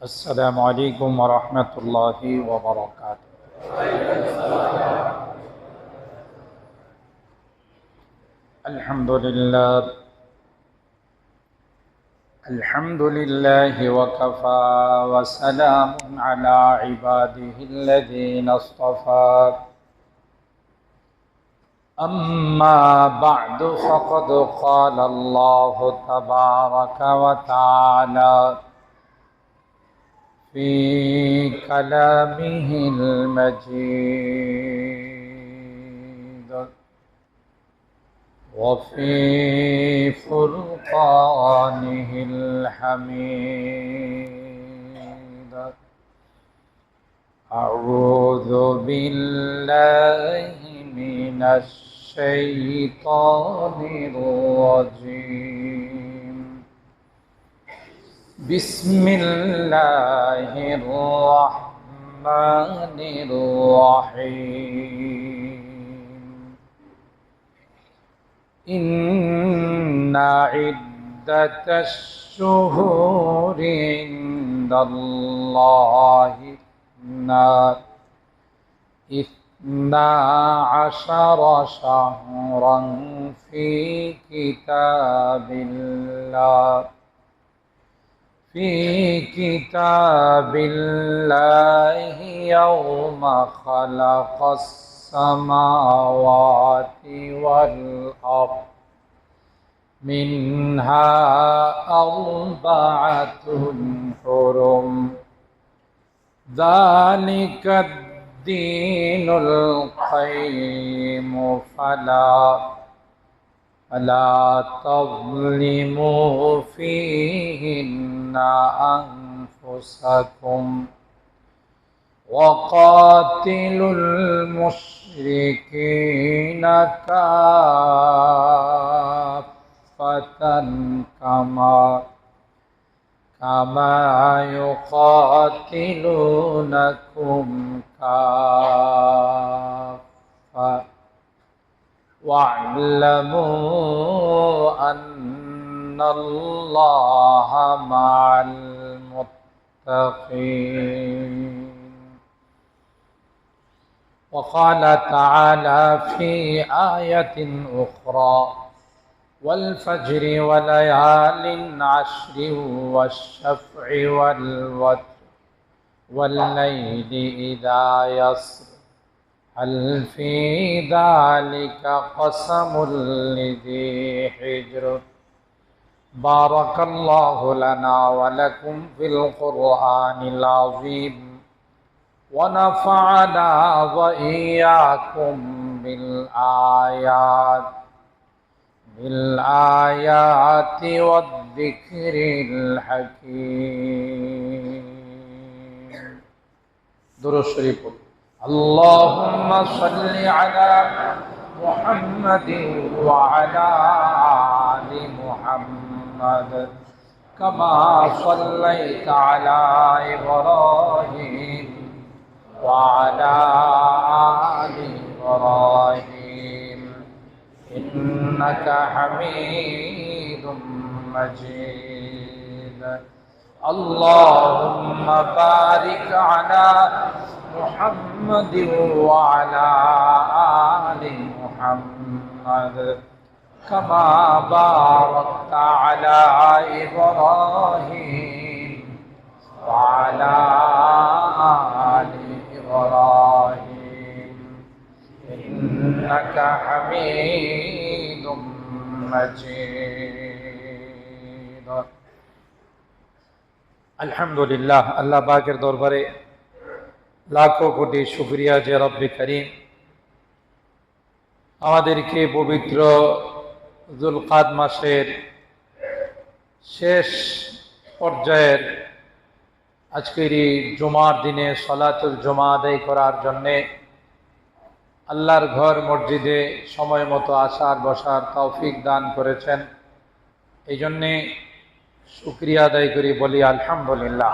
السلام عليكم ورحمة الله وبركاته. الحمد لله وكفى وسلام على عباده الذين اصطفى. أما بعد فقد قال الله تبارك وتعالى في كلامه المجيد وفي فرقانه الحميد. أعوذ بالله من الشيطان الرجيم. بسم الله الرحمن الرحيم. إن عدة الشهور عند الله اثنا عشر شهرا في كتاب الله يوم خلق السماوات والأرض منها أربعة حرم ذلك الدين القيم فلا تظلموا فيهن أنفسكم وقاتلوا المشركين كافة كما يقاتلونكم كافة واعلموا أن الله مع المتقين. وقال تعالى في آية أخرى والفجر وليال عشر والشفع والوتر والليل إذا يسر هل في ذلك قسم لذي حجر. بارك الله لنا ولكم في القرآن العظيم ونفعنا وإياكم بالآيات والذكر الحكيم. درود شريف. اللهم صل على محمد وعلى آل محمد كما صليت على إبراهيم وعلى آل إبراهيم إنك حميد مجيد. اللهم بارك على محمد وعلى آل محمد كما باركت على إبراهيم وعلى آل إبراهيم إنك حميد مجيد. আলহামদুলিল্লাহ, আল্লাহ পাকের দরবারে লাখো কোটি শুকরিয়া যে রব্বে করিম আমাদেরকে পবিত্র যুলকাদ মাসের শেষ পর্যায়ের আজকের এই জুমার দিনে সলাতুল জুমা আদায় করার জন্যে আল্লাহর ঘর মসজিদে সময় মতো আসার বসার তৌফিক দান করেছেন। এই জন্যে শুকরিয়া আদায় করি, বলি আলহামদুলিল্লাহ।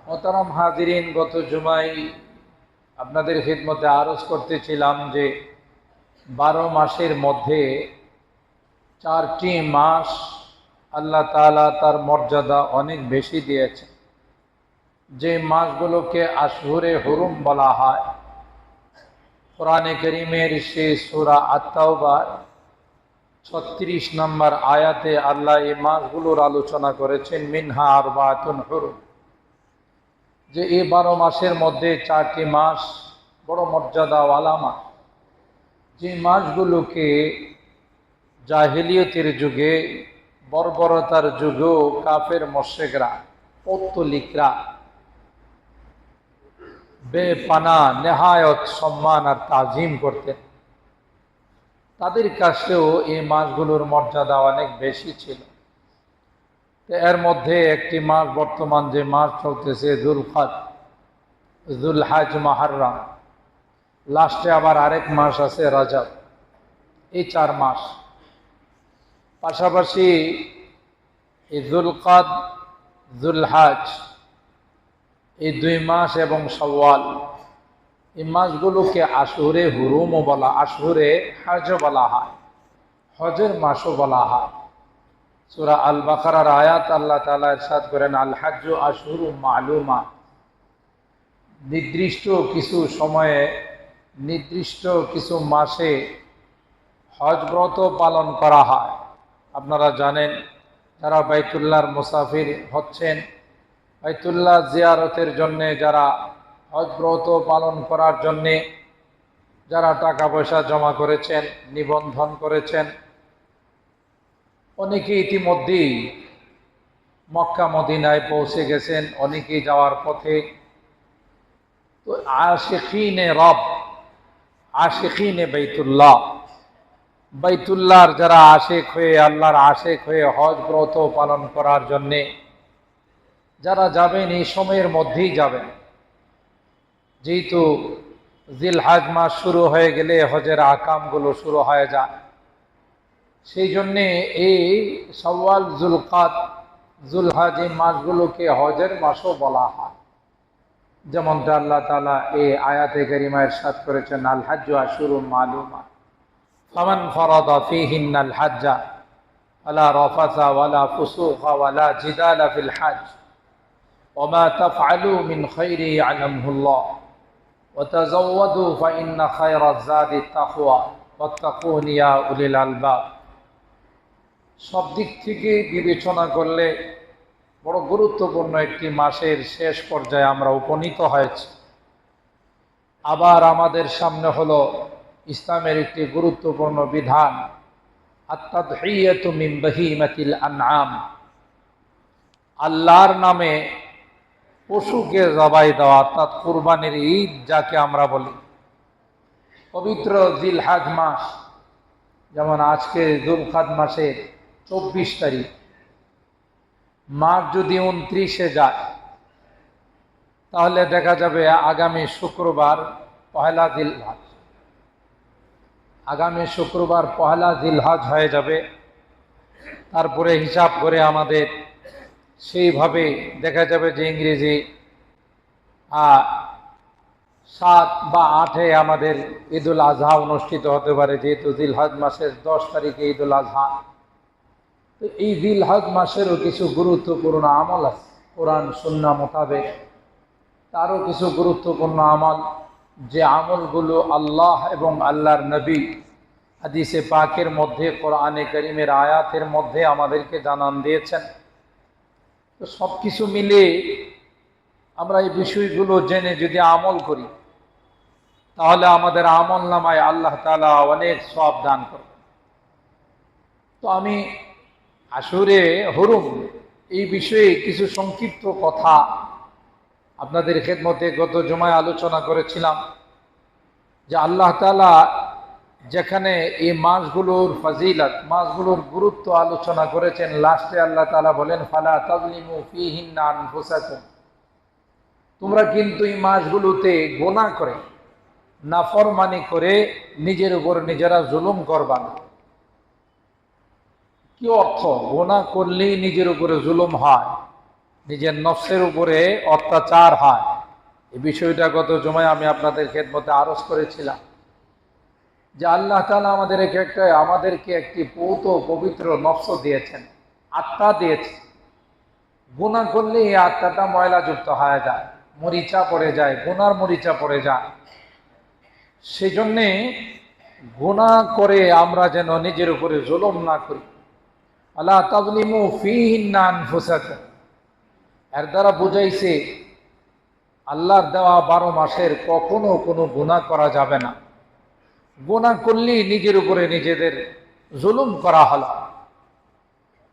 মোহতারাম হাজিরিন, গত জুমায় আপনাদের খিদমতে আরজ করতেছিলাম যে 12 মাসের মধ্যে 4টি মাস আল্লাহ তাআলা তার মর্যাদা অনেক বেশি দিয়েছে। যে মাসগুলোকে আশহুরে হুরুম বলা হয়, কোরআনে কারীমের সেই সূরা আত-তাওবার ৩৬ নম্বর আয়াতে আল্লাহ এই মাসগুলোর আলোচনা করেছেন, মিনহা আরবাতুন হুরুম, যে এই 12 মাসের মধ্যে 4টি মাস বড় মর্যাদাওয়ালা মাস। যে মাসগুলোকে জাহেলিয়তের যুগে, বর্বরতার যুগেও কাফের মুশরিকরা, পৌত্তলিকরা বেপানা নেহায়ত সম্মান আর তাজিম করতেন, তাদের কাছেও এই মাসগুলোর মর্যাদা অনেক বেশি ছিল। এর মধ্যে একটি মাস, বর্তমান যে মাস চলতেছে, যুলহজ, মুহররম, লাস্টে আবার আরেক মাস আছে রজব। এই 4 মাস, পাশাপাশি এই যুলকাদ, যুলহজ, এই 2 মাস এবং শাওয়াল, এই মাসগুলোকে আশহুরে হুরুমও বলা, আশহুরে হজ বলা হয়, হজের মাসও বলা হয়। সূরা আল বাকারার আয়াত আল্লাহ তাআলা ইরশাদ করেন, আল হজ্জু আশহুরুম মা'লুমাত, নির্দিষ্ট কিছু সময়ে, নির্দিষ্ট কিছু মাসে হজ ব্রত পালন করা হয়। আপনারা জানেন, যারা বাইতুল্লাহর মুসাফির হচ্ছেন, বাইতুল্লাহ জিয়ারতের জন্যে, যারা হজ ব্রত পালন করার জন্যে যারা টাকা পয়সা জমা করেছেন, নিবন্ধন করেছেন, অনেকে ইতিমধ্যেই মক্কা মদিনায় পৌঁছে গেছেন, অনেকেই যাওয়ার পথে। তো আশিকিনে রব, আশিকিনে বাইতুল্লাহ, বাইতুল্লাহর যারা আশিক হয়ে, আল্লাহর আশিক হয়ে হজ ব্রত পালন করার জন্যে যারা যাবেন, এই সময়ের মধ্যেই যাবেন। যেহেতু জিলহজ মাস শুরু হয়ে গেলে হজের আকামগুলো শুরু হয়ে যায়, সেই জন্যে এই শাওয়াল, যুলকাদ, যুলহজ, এই মাসগুলোকে হজের মাসও বলা হয়। যেমনটা আল্লাহ তাআলা এই আয়াতে কারিমায় ইরশাদ করেছেন, আল হজ্জু আশহুরুম মা'লুমাত, ফামান ফারাদা ফীহিন্নাল হজ্জা ফালা রাফাসা ওয়ালা ফুসুকা ওয়ালা জিদালা ফিল হজ্জ ওমা তাফআলু মিন খাইরি ইয়ালামহুল্লাহ ওয়াতাযাওয়াদু ফাইন্না খায়রাজ যাদি তাকওয়া ওয়াত্তাকুন ইয়া উলিল আলবাব। সব দিক থেকে বিবেচনা করলে বড় গুরুত্বপূর্ণ একটি মাসের শেষ পর্যায়ে আমরা উপনীত হয়েছি। আবার আমাদের সামনে হলো ইসলামের একটি গুরুত্বপূর্ণ বিধান, আত-তাদহিয়াতু মিন বাহিমাতিল আনআম, আল্লাহর নামে পশুকে জবাই দেওয়া, অর্থাৎ কুরবানির ঈদ যাকে আমরা বলি। পবিত্র জিলহজ মাস, যেমন আজকে যুলকাদ মাসের 24 তারিখ, মাস যদি 29-এ যায়, তাহলে দেখা যাবে আগামী শুক্রবার পহেলা জিলহজ, আগামী শুক্রবার পহেলা জিলহজ হয়ে যাবে। তারপরে হিসাব করে আমাদের সেইভাবে দেখা যাবে যে ইংরেজি 7 বা 8-এ আমাদের ঈদুল আজহা অনুষ্ঠিত হতে পারে, যেহেতু জিলহজ মাসের 10 তারিখে ঈদুল আজহা। তো এই জিলহজ মাসেরও কিছু গুরুত্বপূর্ণ আমল আছে, কোরআন সুন্নাহ মোতাবেক তারও কিছু গুরুত্বপূর্ণ আমল, যে আমলগুলো আল্লাহ এবং আল্লাহর নবী হাদিসে পাকের মধ্যে, কোরআনে কারীমের আয়াতের মধ্যে আমাদেরকে জানান দিয়েছেন। তো সব কিছু মিলে আমরা এই বিষয়গুলো জেনে যদি আমল করি, তাহলে আমাদের আমল নামায় আল্লাহ তাআলা অনেক সওয়াব দান করবেন। তো আমি আশহুরে হুরুম এই বিষয়ে কিছু সংক্ষিপ্ত কথা আপনাদের খেদমতে গত জুমায় আলোচনা করেছিলাম, যে আল্লাহ তাআলা যেখানে এই মাসগুলোর ফজিলত, মাসগুলোর গুরুত্ব আলোচনা করেছেন, লাস্টে আল্লাহ তাআলা বলেন, ফালা তাযলিমু ফীহিন্না আনফুসাকুম, তোমরা কিন্তু এই মাসগুলোতে গুনাহ করে, নাফরমানি করে নিজের উপর নিজেরা জুলুম করবা না। কি অর্থ? গুনাহ করলেই নিজের উপরে জুলুম হয়, নিজের নফসের উপরে অত্যাচার হয়। এই বিষয়টা গত জুমায় আমি আপনাদের খেদমতে আরজ করেছিলাম, যে আল্লাহ তাআলা আমাদেরকে একটি পৌত পবিত্র নফস দিয়েছেন, আত্মা দিয়েছে। গুনাহ করলে এই আত্মাটা ময়লাযুক্ত হয়ে যায়, মরিচা পড়ে যায়, গুনার মরিচা পড়ে যায়। সেই জন্যে গুনাহ করে আমরা যেন নিজের উপরে জুলুম না করি। আলা তাযলিমু ফীহিন্না আনফুসাকুম, এর দ্বারা বুঝাইছে আল্লাহর দেওয়া 12 মাসের কখনো কোনো গুনাহ করা যাবে না। গুনাহ করলেই নিজের উপরে নিজেদের জুলুম করা হলো।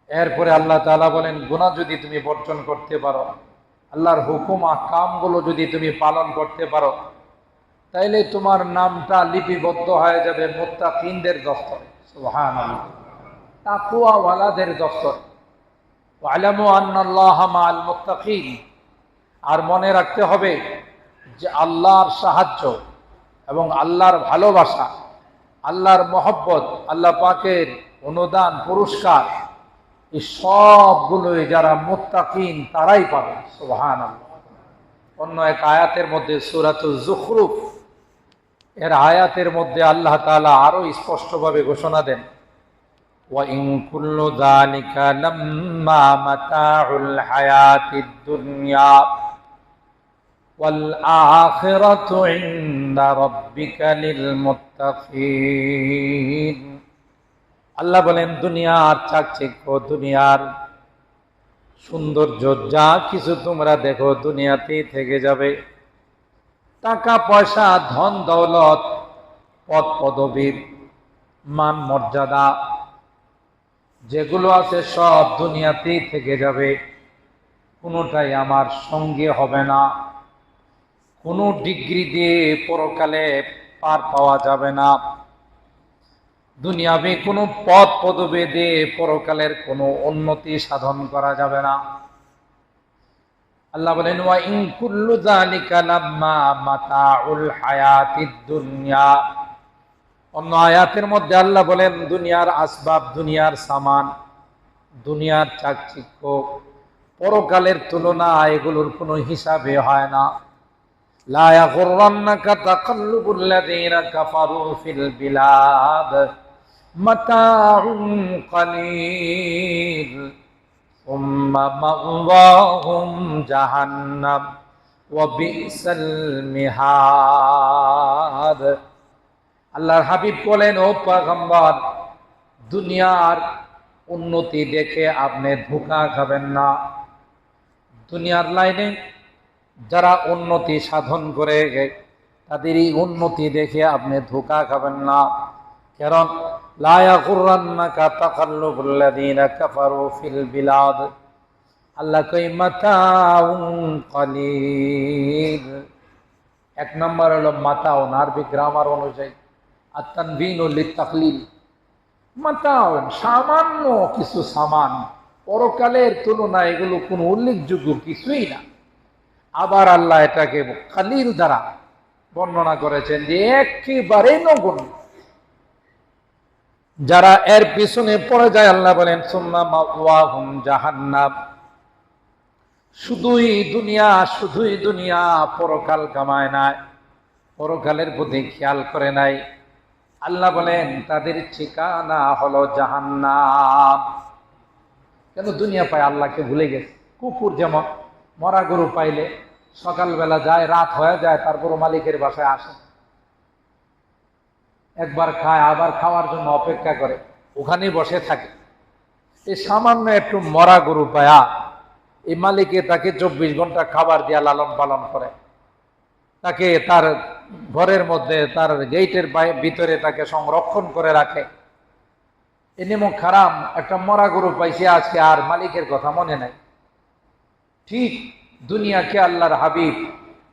এরপরে আল্লাহ তাআলা বলেন, গুনাহ যদি তুমি বর্জন করতে পারো, আল্লাহর হুকুম আহকামগুলো যদি তুমি পালন করতে পারো, তাইলে তোমার নামটা লিপিবদ্ধ হয়ে যাবে মুত্তাকিনদের দফতরে। সুবহানাল্লাহ, তাকওয়াওয়ালাদের দফতরে। ওয়ালামু আন্নাল্লাহা মাআল মুত্তাকিন, আর মনে রাখতে হবে যে আল্লাহর সাহায্য এবং আল্লাহর ভালোবাসা, আল্লাহর মহব্বত, আল্লাহ পাকের অনুদান, পুরস্কার, এই সবগুলোই যারা মুত্তাকিন তারাই পাবে। সুবহানাল্লাহ। অন্য এক আয়াতের মধ্যে সূরাতুজ যুখরুফ এর আয়াতের মধ্যে আল্লাহ তাআলা আরো স্পষ্টভাবে ঘোষণা দেন, ওয়া ইন কুল্লু যালিকা লাম্মা মাতাউল হায়াতিদ দুনিয়া ওয়াল আখিরাতু ইনদা রাব্বিকা লিল মুত্তাকিন। আল্লাহ বলেন, দুনিয়ার চাকচিক্য, দুনিয়ার সৌন্দর্য, যা কিছু তোমরা দেখো দুনিয়াতেই থেকে যাবে। টাকা পয়সা, ধন দৌলত, পদ পদবীর মান মর্যাদা যেগুলো আছে সব দুনিয়াতেই থেকে যাবে, কোনোটাই আমার সঙ্গে হবে না। কোনো ডিগ্রি দিয়ে পরকালে পার পাওয়া যাবে না। দুনিয়াবি কোনো পদ পদবী দিয়ে পরকালের কোনো উন্নতি সাধন করা যাবে না। আল্লাহ বলেন, ওয়া ইন কুল্লু যালিকা লাম্মা মাতাউল হায়াতিদ দুনিয়া। অন্য আয়াতের মধ্যে আল্লাহ বলেন, দুনিয়ার আসবাব, দুনিয়ার সামান, দুনিয়ার চাকচিক্য পরকালের তুলনা এগুলোর কোনো হিসাবে হয় না। লা ইয়াগুররান্নাকা তাকাল্লুবুল লাযীনা কাফারু ফিল বিলাদ মাতাউন কালীল সুম্মা মাওয়াহুম জাহান্নাম ওয়া বিসাল মিহাদ। আল্লাহর হাবিব বলেন, ও পয়গম্বর, দুনিয়ার উন্নতি দেখে আপনি ধোঁকা খাবেন না। দুনিয়ার লাইনে যারা উন্নতি সাধন করে তাদের এই উন্নতি দেখে আপনি ধোঁকা খাবেন না। কারণ লা ইয়াগুররান্নাকা তাকাল্লুবুল লাযীনা কাফারু ফিল বিলাদ, আল্লাহ কই মাতাউন কালীল। এক নম্বর হলো মাতাউন, আরবি গ্রামার অনুযায়ী আত-তানবিনু লিত-তাকলিল। মাতাউন সামান্য কিছু সামান, পরকালের তুলনায় এগুলো কোনো উল্লেখযোগ্য কিছুই না। আবার আল্লাহ এটাকে কালিল দ্বারা বর্ণনা করেছেন যে একেবারে নগণ্য। যারা এর পিছনে পড়ে যায়, আল্লাহ বলেন, সুম্মা মাওয়াহুম জাহান্নাম। শুধুই দুনিয়া, পরকাল কামায় নাই, পরকালের প্রতি খেয়াল করে নাই। আল্লাহ বলেন, তাদের ঠিকানা হলো জাহান্নাম। কেন দুনিয়া পায় আল্লাহকে ভুলে গেছে। কুকুর যেমন মরা গরু পাইলে সকালবেলা যায়, রাত হয়ে যায়, তারপর মালিকের বাসায় আসে, একবার খায়, আবার খাওয়ার জন্য অপেক্ষা করে, ওখানেই বসে থাকে। এই সামান্য একটু মরা গরু পায়া এই মালিকে তাকে 24 ঘন্টা খাবার দিয়া লালন পালন করে, তাকে তার ঘরের মধ্যে, তার গেটের ভিতরে তাকে সংরক্ষণ করে রাখে। এ নিমক খারাম একটা মরা গরু পাইছে আজকে, আর মালিকের কথা মনে নাই। ঠিক দুনিয়াকে আল্লাহর হাবিব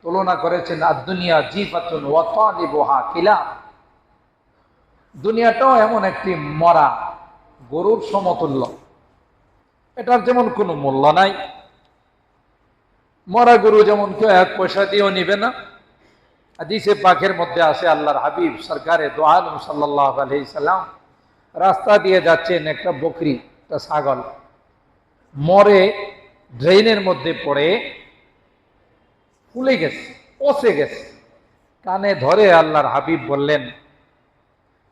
তুলনা করেছেন, আর দুনিয়া জিফাতুন ওয়া তালিবুহা কিলাব। দুনিয়াটাও এমন একটি মরা গরুর সমতুল্য, এটার যেমন কোনো মূল্য নাই। মরা গরু যেমন কেউ 1 পয়সা দিয়েও নিবে না। হাদিসে পাকের মধ্যে আছে, আল্লাহর হাবিব সরকারে দো আলম সাল্লাল্লাহু আলাইহি সাল্লাম রাস্তা দিয়ে যাচ্ছেন, একটা বকরি, একটা ছাগল মরে ড্রেনের মধ্যে পড়ে ফুলে গেছে, পচে গেছে। কানে ধরে আল্লাহর হাবিব বললেন,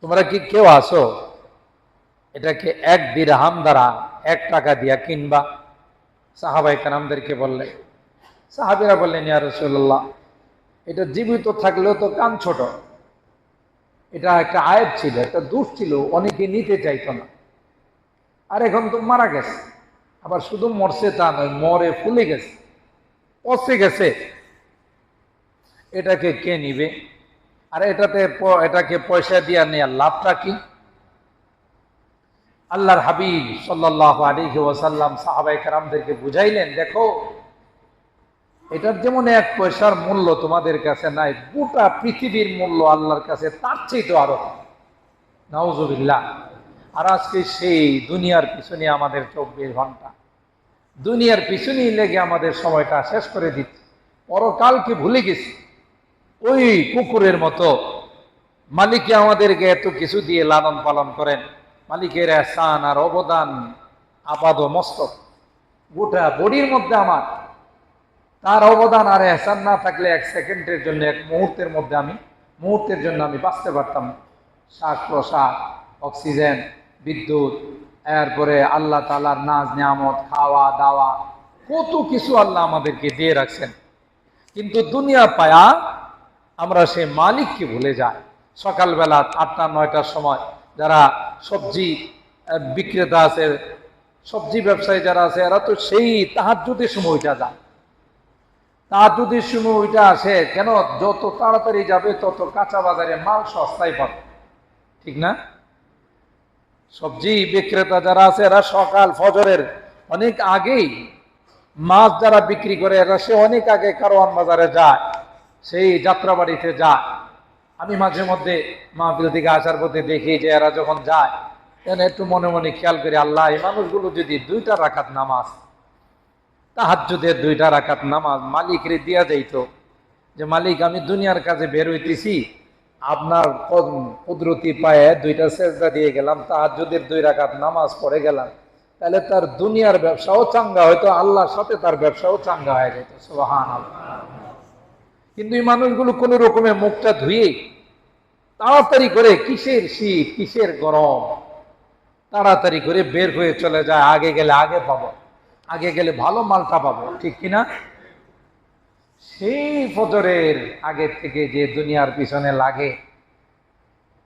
তোমরা কি কেউ আসো এটাকে 1 দিরহাম দ্বারা 1 টাকা দিয়া কিনবা? সাহাবায়ে কেরামদেরকে বললেন। সাহাবীরা বললেন, ইয়া রাসূলুল্লাহ, এটা জীবিত থাকলেও তো কান ছোট, এটা একটা আয়েব ছিল, একটা দোষ ছিল, অনেকে নিতে চাইতো না। আর এখন তো মারা গেছে, আবার শুধু মরছে তা নয়, মরে ফুলে গেছে, পচে গেছে, এটাকে কে নিবে? আর এটাকে পয়সা দিয়া নেওয়ার লাভটা কি? আল্লাহর হাবিব সাল্লাল্লাহু আলাইহি ওয়াসাল্লাম সাহাবায়ে কেরামদেরকে বুঝাইলেন, দেখো, এটার যেমন 1 পয়সার মূল্য তোমাদের কাছে নাই, গোটা পৃথিবীর মূল্য আল্লাহর কাছে তার চেয়ে তো আরো। নাউজুবিল্লাহ। আর আজকে সেই দুনিয়ার পিছনে আমাদের 24 ঘন্টা, দুনিয়ার পিছনেই লেগে আমাদের সময়টা শেষ করে দিচ্ছে, পরকালকে ভুলে গেছি। ওই কুকুরের মতো মালিক আমাদেরকে এত কিছু দিয়ে লালন পালন করেন, মালিকের এহসান আর অবদান আপাদ মস্তক, গোটা বডির মধ্যে আমার তার অবদান আর এহসান না থাকলে 1 সেকেন্ডের জন্য, 1 মুহূর্তের জন্য আমি বাঁচতে পারতাম না। শ্বাস প্রশ্বাস, অক্সিজেন, বিদ্যুৎ, এরপরে আল্লাহ তাআলার নাজ নিয়ামত, খাওয়া দাওয়া, কত কিছু আল্লাহ আমাদেরকে দিয়ে রাখছেন। কিন্তু দুনিয়া পায়া আমরা সে মালিককে ভুলে যাই। সকালবেলা 8টা-9টার সময় যারা সবজি বিক্রেতা আছে, সবজি ব্যবসায়ী যারা আছে, এরা তো সেই তাহাজ্জুদের সময়টা যায়। তাহাজ্জুদের সময় ওইটা আসে কেন? যত তাড়াতাড়ি যাবে তত কাঁচা বাজারে মাল সস্তায় পাবে, ঠিক না? সবজি বিক্রেতা যারা আছে এরা সকাল ফজরের অনেক আগেই, মাছ যারা বিক্রি করে এরা সে অনেক আগে কারওয়ান বাজারে যায়, সেই যাত্রাবাড়িতে যায়। আমি মাঝে মধ্যে মাহফিল থেকে আসার পথে দেখি যে এরা যখন যায়, একটু মনে মনে খেয়াল করি, আল্লাহ, এই মানুষগুলো যদি 2টা রাকাত নামাজ, তাহাজ্জুদের 2টা রাকাত নামাজ মালিকরে দিয়া যাইতো, যে মালিক, আমি দুনিয়ার কাজে বের হইতেছি, আপনার কুদরতি পায়ে 2টা সেজদা দিয়ে গেলাম, তাহাজ্জুদের 2 রাকাত নামাজ পড়ে গেলাম, তাহলে তার দুনিয়ার ব্যবসাও চাঙ্গা হয়তো, আল্লাহর সাথে তার ব্যবসাও চাঙ্গা হয়ে যেত। সুবহানাল্লাহ। কিন্তু এই মানুষগুলো কোন রকমে মুখটা ধুয়ে তাড়াতাড়ি করে, কিসের শীত কিসের গরম, তাড়াতাড়ি করে বের হয়ে চলে যায়, আগে গেলে আগে পাবো, আগে গেলে ভালো মালটা পাবো, ঠিক কিনা? সেই ফজরের আগে থেকে যে দুনিয়ার পিছনে লাগে,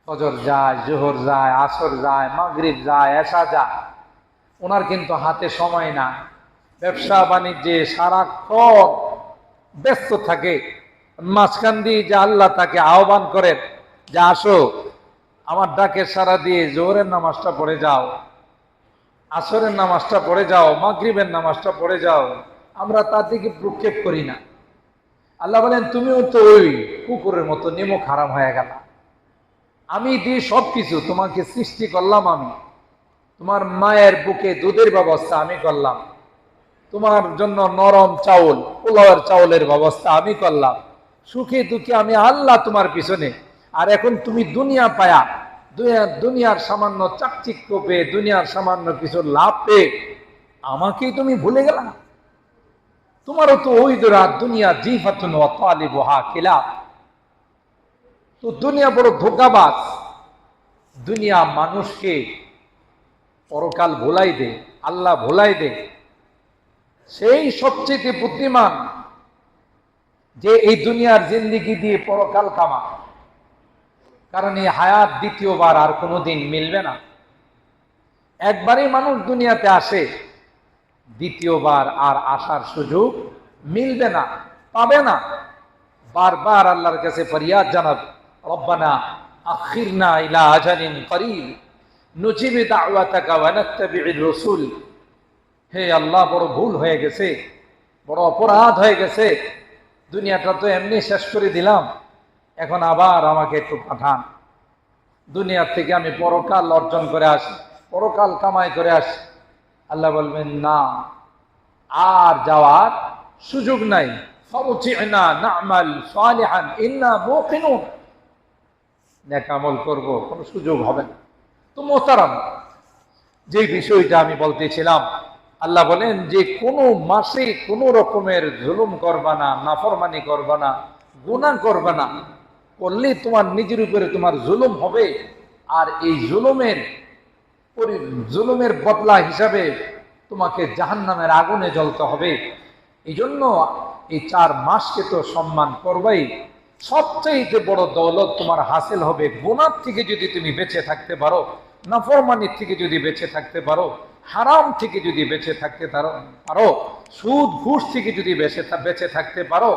ফজর যায়, জোহর যায়, আসর যায়, মাগরিব যায়, এশা যায়, ওনার কিন্তু হাতে সময় না। ব্যবসা বাণিজ্যে সারাক্ষণ ব্যস্ত থাকে। মাঝখান দিয়ে যে আল্লাহ তাকে আহ্বান করেন যে আসো, আমার ডাকে সাড়া দিয়ে জোহরের নামাজটা পড়ে যাও, আসরের নামাজটা পড়ে যাও, মাগরিবের নামাজটা পড়ে যাও, আমরা তার দিকে প্রক্ষেপ করি না। আল্লাহ বলেন, তুমিও তো ওই কুকুরের মতো নিমক হারাম হয়ে গেল। আমি দিয়ে সবকিছু তোমাকে সৃষ্টি করলাম, আমি তোমার মায়ের বুকে দুধের ব্যবস্থা আমি করলাম, তোমার জন্য নরম চাউল, পোলাওয়ের চাউলের ব্যবস্থা আমি করলাম, সুখে দুঃখে আমি আল্লাহ তোমার পিছনে। আর এখন তুমি দুনিয়া পায়া, দুনিয়ার সামান্য চাকচিক্য পেয়ে, দুনিয়ার সামান্য কিছু লাভ পেয়ে আমাকেই তুমি ভুলে গেলা। তোমারও তো ওই দুনিয়া জিফাতুন ওয়া তালিবুহা কিলাব। তো দুনিয়া বড় ধোঁকাবাজ। দুনিয়া মানুষকে পরকাল ভোলাই দে, আল্লাহ ভোলাই দে। সেই সবচেয়ে বুদ্ধিমান যে এই দুনিয়ার জিন্দেগি দিয়ে পরকাল কামা, কারণ এই হায়াত দ্বিতীয়বার আর কোনোদিন মিলবে না। একবারই মানুষ দুনিয়াতে আসে, দ্বিতীয়বার আর আসার সুযোগ মিলবে না, পাবে না। বারবার আল্লাহর কাছে ফরিয়াদ জানাব, রব্বানা আখিরনা ইলা আজালিন করিব নুজিব দাওয়াতাকা ওয়া নাত্তাবি'র রাসূল। হে আল্লাহ, বড় ভুল হয়ে গেছে, বড় অপরাধ হয়ে গেছে, দুনিয়াটা তো এমনি শেষ করে দিলাম, এখন আবার আমাকে একটু পাঠান, দুনিয়ার থেকে আমি পরকাল অর্জন করে আসি, পরকাল কামাই করে আসি। আল্লাহ বলবেন, না, আর যাওয়ার সুযোগ নাই। ফারজি'না না'মাল সালিহান ইন্না মুকিনুন। নেক আমল করব, কোনো সুযোগ হবে না। তো মোহতারাম, যে বিষয়টা আমি বলতেছিলাম, আল্লাহ বলেন যে কোনো মাসে কোনো রকমের জুলুম করবা না, নাফরমানি করবা না, গুনাহ করবা না, করলে তোমার নিজের উপরে তোমার জুলুম হবে। আর এই জুলুমের বদলা হিসাবে তোমাকে জাহান্নামের আগুনে জ্বলতে হবে। এই জন্য এই 4 মাসকে তো সম্মান করবাই। সবচেয়ে বড় দৌলত তোমার হাসিল হবে গুনাহ থেকে যদি তুমি বেঁচে থাকতে পারো, নাফরমানির থেকে যদি বেঁচে থাকতে পারো, হারাম থেকে যদি বেঁচে থাকতে পারো, সুদ ঘুষ থেকে যদি বেঁচে থাকতে পারো,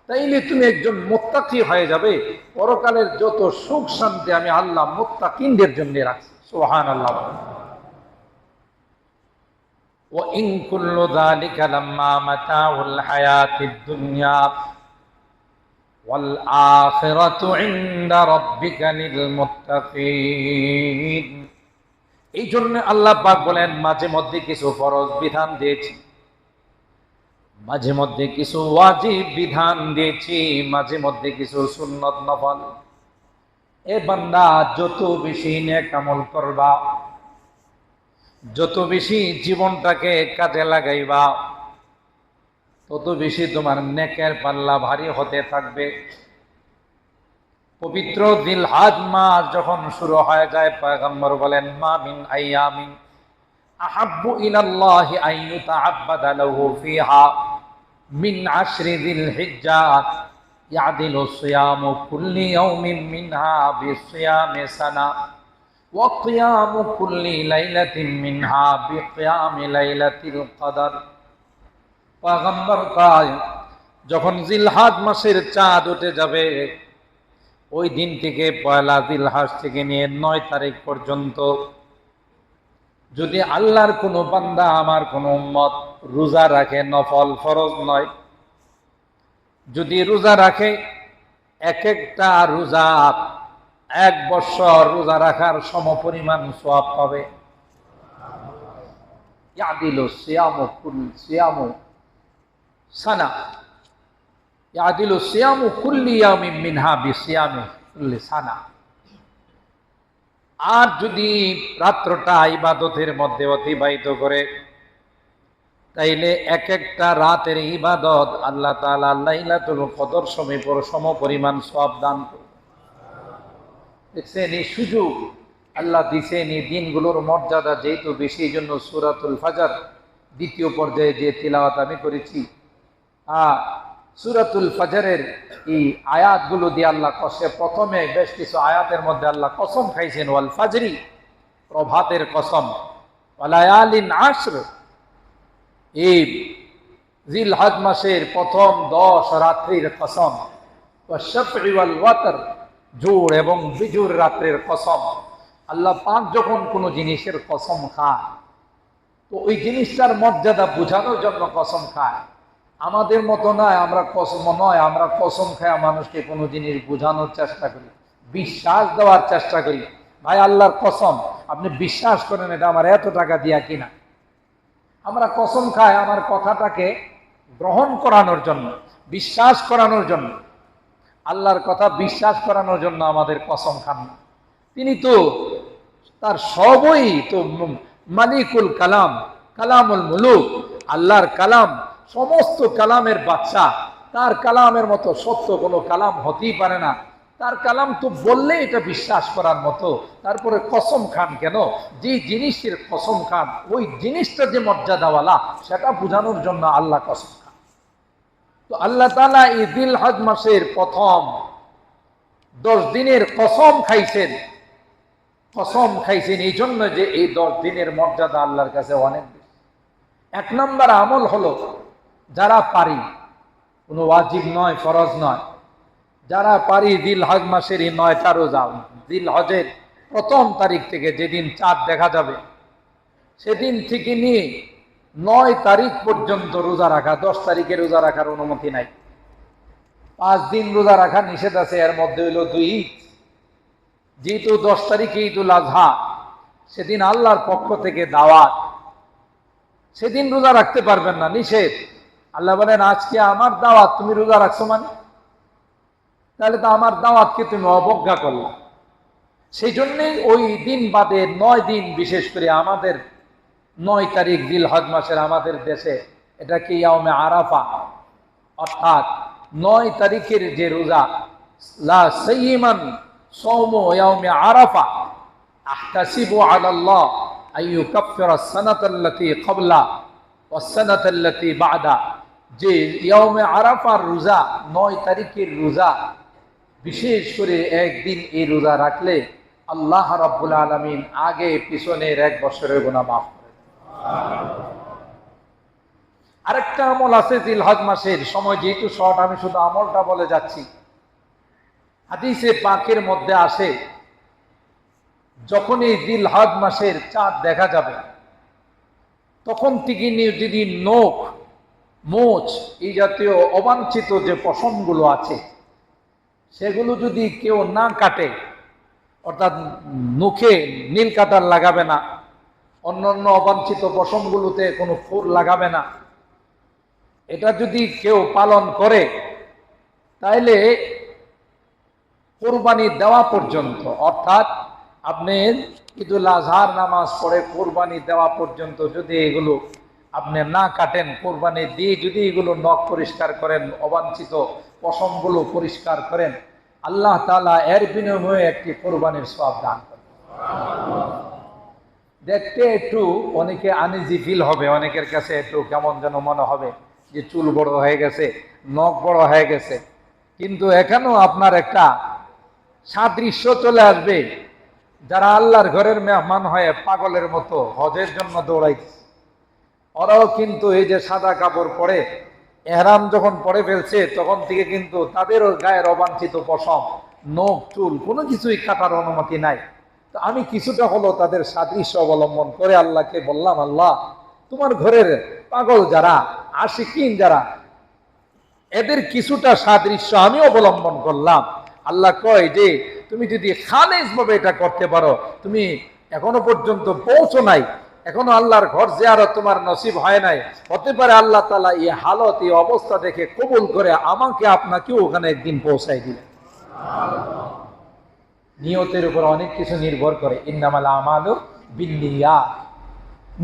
তাইলে তুমি একজন মুত্তাকি হয়ে যাবে। পরকালের যত সুখ শান্তি আমি আল্লাহ মুত্তাকিনদের জন্য রাখছি। সুবহানাল্লাহ। وَإِن كُلُّ ذَلِكَ لَمَّا مَتَاعُ الْحَيَاةِ الدُّنْيَا وَالْآخِرَةُ عِندَ رَبِّكَ لِلْمُتَّقِينَ। এই জন্য আল্লাহ পাক বলেন মাঝে মধ্যে কিছু ফরজ বিধান দিয়েছি, মাঝে মধ্যে কিছু ওয়াজিব বিধান দিয়েছি, মাঝে মধ্যে কিছু সুন্নত নফল। এ বান্দা যত বেশি নেক আমল করবা, যত বেশি জীবনটাকে কাজে লাগাইবা, তত বেশি তোমার নেকের পাল্লা ভারী হতে থাকবে। পবিত্র জিলহজ মাস যখন শুরু হয়ে যায়, পয়গম্বর বলেন মা মিন আইয়ামিন আহাব্বু ইলাল্লাহি আন ইউতাআব্বাদা লাহু ফিহা মিন আশরি যিলহিজ্জা ইয়াদিলু সিয়ামু কুল্লি ইয়াউমিন মিনহা বিসিয়ামি সানা ওয়া কিয়ামু কুল্লি লাইলাতিন মিনহা বিকিয়ামি লাইলাতিল কদর। পয়গম্বর কয় যখন জিলহজ মাসের চাঁদ উঠে যাবে, ওই দিন থেকে পয়লা জিলহজ থেকে নিয়ে 9 তারিখ পর্যন্ত যদি আল্লাহর কোনো বান্দা, আমার কোনো উম্মত রোজা রাখে, নফল ফরজ নয়, যদি রোজা রাখে, এক একটা রোজা 1 বছর রোজা রাখার সমপরিমাণ সওয়াব পাবে। ইয়াদিলু সিয়ামু সানা ইয়াদিলু সিয়ামু কুল্লি ইয়াউমিন মিনহা বিসিয়ামি কুল্লি সানা। আর যদি রাত্রটা ইবাদতের মধ্যে অতিবাহিত করে, তাইলে এক একটা রাতের ইবাদত আল্লাহ তাআলা লাইলাতুল কদর সমপরিমাণ সওয়াব দান করবে। দেখছেন এই সুযোগ আল্লাহ দিছেন, এই দিনগুলোর মর্যাদা যেহেতু বেশি, এই জন্য সূরাতুল ফাজর দ্বিতীয় পর্যায়ে যে তিলাওয়াত আমি করেছি, সূরাতুল ফাজরের এই আয়াতগুলো দিয়ে আল্লাহ প্রথমে বেশ কিছু আয়াতের মধ্যে আল্লাহ কসম খাইছেন, ওয়াল ফাজরি, প্রভাতের কসম, ওয়ালায়ালিন আশর, এই জিলহজ মাসের প্রথম 10 রাত্রির কসম, ওয়াশ-শাফঈ ওয়াল ওয়াতর, জোড় এবং বিজুর রাত্রির কসম। আল্লাহ পাক যখন কোনো জিনিসের কসম খায়, তো ওই জিনিসটার মর্যাদা বোঝানোর জন্য কসম খায়। আমাদের মতো নয়, আমরা কসম খায় মানুষকে কোনো জিনিস বোঝানোর চেষ্টা করি, বিশ্বাস দেওয়ার চেষ্টা করি। ভাই আল্লাহর কসম, আপনি বিশ্বাস করেন এটা আমার এত টাকা দিয়া কিনা। আমরা কসম খাই আমার কথাটাকে গ্রহণ করানোর জন্য, বিশ্বাস করানোর জন্য। আল্লাহর কথা বিশ্বাস করানোর জন্য আমাদের কসম খান না। তিনি তো তার সবই তো মালিকুল কালাম, কালামুল মুলুক, আল্লাহর কালাম, সমস্ত কালামের বাদশা। তার কালামের মতো সত্য কোনো কালাম হতেই পারে না। তার কালাম তো বললে এটা বিশ্বাস করার মতো, তারপরে কসম খান কেন? যে জিনিসের কসম খান ওই জিনিসটা যে মর্যাদাওয়ালা সেটা বোঝানোর জন্য আল্লাহ কসম খান। তো আল্লাহ তাআলা এই জিলহজ মাসের প্রথম 10 দিনের কসম খাইছেন এই জন্য যে এই 10 দিনের মর্যাদা আল্লাহর কাছে অনেক বেশি। 1 নম্বর আমল হলো, যারা পারি, কোনো ওয়াজিব নয়, ফরজ নয়, যারা পারি জিলহজ মাসের এই 9টা রোজা, জিলহজের প্রথম তারিখ থেকে যেদিন চাঁদ দেখা যাবে সেদিন থেকে নিয়ে 9 তারিখ পর্যন্ত রোজা রাখা। 10 তারিখে রোজা রাখার অনুমতি নাই। 5 দিন রোজা রাখা নিষেধ আছে, এর মধ্যে হইল 2 ঈদ। যেহেতু 10 তারিখে ঈদুল আজহা, সেদিন আল্লাহর পক্ষ থেকে দাওয়াত, সেদিন রোজা রাখতে পারবেন না, নিষেধ। আল্লাহ বলেন আজকে আমার দাওয়াত, তুমি রোজা রাখছো মানে? তাহলে তো আমার দাওয়াতকে তুমি অবজ্ঞা করলে। সেই জন্যই ওই দিন বাদে 9 দিন, বিশেষ করে আমাদের 9 তারিখ জিলহজ মাসের আমাদের দেশে এটাকে ইয়াউমে আরাফা, অর্থাৎ 9 তারিখের যে রোজা, লা সাইয়িমান সাওমু ইয়াউমে আরাফা আহতাসিবু আলাল্লাহ আইয়ুকাফিরা সানাতাল্লাতী ক্বাবলা ওয়াস সানাতাল্লাতী বা'দা, যে ইয়াউমে আরাফার রোজা 9 তারিখের রোজা, বিশেষ করে একদিন এই রোজা রাখলে আল্লাহ রাব্বুল আলামিন আগে পিছনের 1 বছরের গুনাহ মাফ করে দেন। আরেকটা আমল আছে জিলহজ মাসের সময়, যেহেতু শর্ট আমি শুধু আমলটা বলে যাচ্ছি। হাদিসে পাকের মধ্যে আসে, যখনই জিলহজ মাসের চাঁদ দেখা যাবে তখন থেকে যদি নখ, মোচ, এই জাতীয় অবাঞ্ছিত যে পশমগুলো আছে সেগুলো যদি কেউ না কাটে, অর্থাৎ নখে নীল কাটার লাগাবে না, অন্যান্য অবাঞ্ছিত পশমগুলোতে কোনো ফুর লাগাবে না, এটা যদি কেউ পালন করে তাইলে কোরবানি দেওয়া পর্যন্ত, অর্থাৎ আপনি ঈদুল আজহার নামাজ পড়ে কোরবানি দেওয়া পর্যন্ত যদি এগুলো আপনি না কাটেন, কোরবানি দিয়ে যদি এগুলো নখ পরিষ্কার করেন, অবাঞ্ছিত পশমগুলো পরিষ্কার করেন, আল্লাহ তাআলা এর বিনিময়ে একটি কোরবানির সওয়াব দান করেন। দেখতে একটু অনেকে আনইজি ফিল হবে, অনেকের কাছে একটু কেমন যেন মনে হবে যে চুল বড় হয়ে গেছে, নখ বড় হয়ে গেছে, কিন্তু এখানেও আপনার একটা সাদৃশ্য চলে আসবে। যারা আল্লাহর ঘরের মেহমান হয়ে পাগলের মতো হজের জন্য দৌড়াইছে, ওরাও কিন্তু এই যে সাদা কাপড় পরে এহরাম যখন পরে ফেলছে তখন থেকে কিন্তু তাদেরও গায়ের অবাঞ্ছিত পশম, নখ, চুল কোনো কিছুই কাটার অনুমতি নাই। তো আমি কিছুটা হলো তাদের সাদৃশ্য অবলম্বন করে আল্লাহকে বললাম, আল্লাহ তোমার ঘরের পাগল যারা, আশিকিন যারা, এদের কিছুটা সাদৃশ্য আমি অবলম্বন করলাম। আল্লাহ কয় যে তুমি যদি খালেস ভাবে এটা করতে পারো, তুমি এখনো পর্যন্ত পৌঁছো নাই, এখনো আল্লাহর ঘর জিয়ারত তোমার নসিব হয় নাই, হতে পারে আল্লাহ তাআলা এই হালত, এই অবস্থা দেখে কবুল করে আমাকে আপনাকেও ওখানে একদিন পৌঁছাই দিলেন। নিয়তের উপর অনেক কিছু নির্ভর করে। ইন্নামাল আমালু বিন্নিয়াত,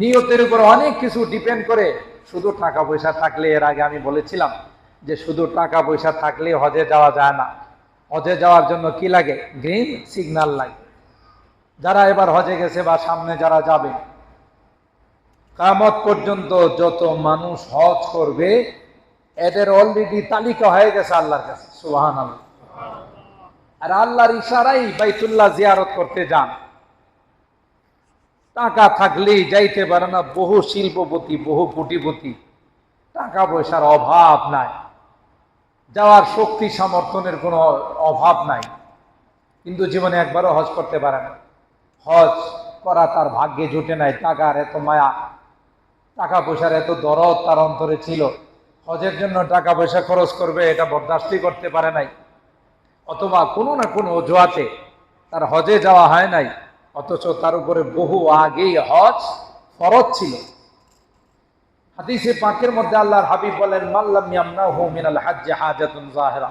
নিয়তের উপর অনেক কিছু ডিপেন্ড করে। শুধু টাকা পয়সা থাকলে, এর আগে আমি বলেছিলাম যে শুধু টাকা পয়সা থাকলে হজে যাওয়া যায় না। হজে যাওয়ার জন্য কি লাগে? গ্রিন সিগন্যাল লাগে। যারা এবার হজে গেছে বা সামনে যারা যাবে, কিয়ামত পর্যন্ত যত মানুষ হজ করবে এদের অলরেডি তালিকা হয়ে গেছে আল্লাহর কাছে। সুবহানাল্লাহ। আর আল্লাহর ইশারায় বাইতুল্লাহ জিয়ারত করতে যান। টাকা থাকলেই যাইতে পারে না। বহু শিল্পপতি, বহু কোটিপতি, টাকা পয়সার অভাব নাই, যাওয়ার শক্তি সামর্থ্যের কোনো অভাব নাই, কিন্তু জীবনে একবারও হজ করতে পারে না। হজ করা তার ভাগ্যে জুটে নাই। টাকার এত মায়া, টাকা পয়সার এত দরদ তার অন্তরে ছিল, হজের জন্য টাকা পয়সা খরচ করবে এটা বরদাস্তি করতে পারে নাই, অথবা কোনো না কোনো অজুহাতে তার হজে যাওয়া হয় নাই, অথচ তার উপরে বহু আগেই হজ ফরজ ছিল। হাদিসে পাকের মধ্যে আল্লাহর হাবিব বলেন, মাল্লাম ইয়ামনাহু মিনাল হজ্জ হাজাতুন যাহিরা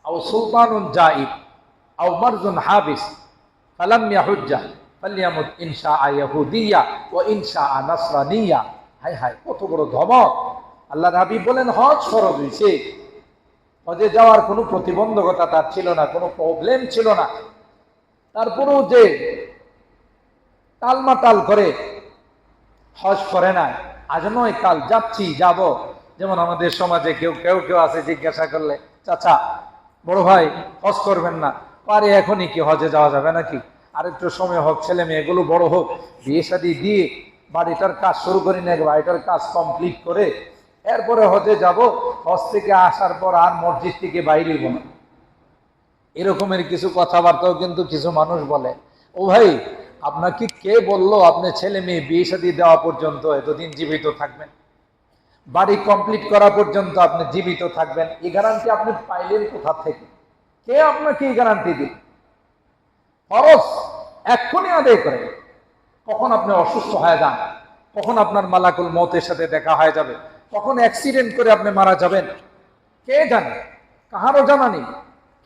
আও সুলতানুন জাইব আও মারজুন হাবিস ফালাম ইয়াহুজ্জা ফালইয়ামুত ইনশাআ ইয়াহুদিয়া ওয়া ইনশাআ নাসরানিয়া। হায় হায়, কত বড় ধমক! আল্লাহর হাবিব বলেন হজ ফরজ হয়েছে, হজে যাওয়ার কোনো প্রতিবন্ধকতা তার ছিল না, কোনো প্রবলেম ছিল না, তারপরেও যে টালমাটাল করে হজ করে না, আজ নয় কাল যাচ্ছি যাব। যেমন আমাদের সমাজে কেউ কেউ আছে, জিজ্ঞাসা করলে, চাচা, বড় ভাই হজ করবেন না? পারে এখনই কি হজে যাওয়া যাবে নাকি? আরেকটু সময় হোক, ছেলে মেয়েগুলো বড় হোক, বিয়ে শাদী দিয়ে বাড়িটার কাজ শুরু করি না, বাড়িটার কাজ কমপ্লিট করে এরপরে হজে যাব। হজ থেকে আসার পর আর মসজিদ থেকে বাইরেই না। এরকমের কিছু কথাবার্তাও কিন্তু কিছু মানুষ বলে। ও ভাই, আপনাকে কে বললো আপনি ছেলে মেয়ে বিয়ে শাদী দেওয়া পর্যন্ত এতদিন জীবিত থাকবেন? বাড়ি কমপ্লিট করা পর্যন্ত আপনি জীবিত থাকবেন? এই গ্যারান্টি আপনি পাইলেন কোথা থেকে? কে আপনাকে এই গ্যারান্টি দিল? ফরজ এক্ষুনি আদায় করেন। কখন আপনি অসুস্থ হয়ে যান, কখন আপনার মালাকুল মউতের সাথে দেখা হয়ে যাবে, কখন অ্যাক্সিডেন্ট করে আপনি মারা যাবেন, কে জানে? কাহারও জানা নেই।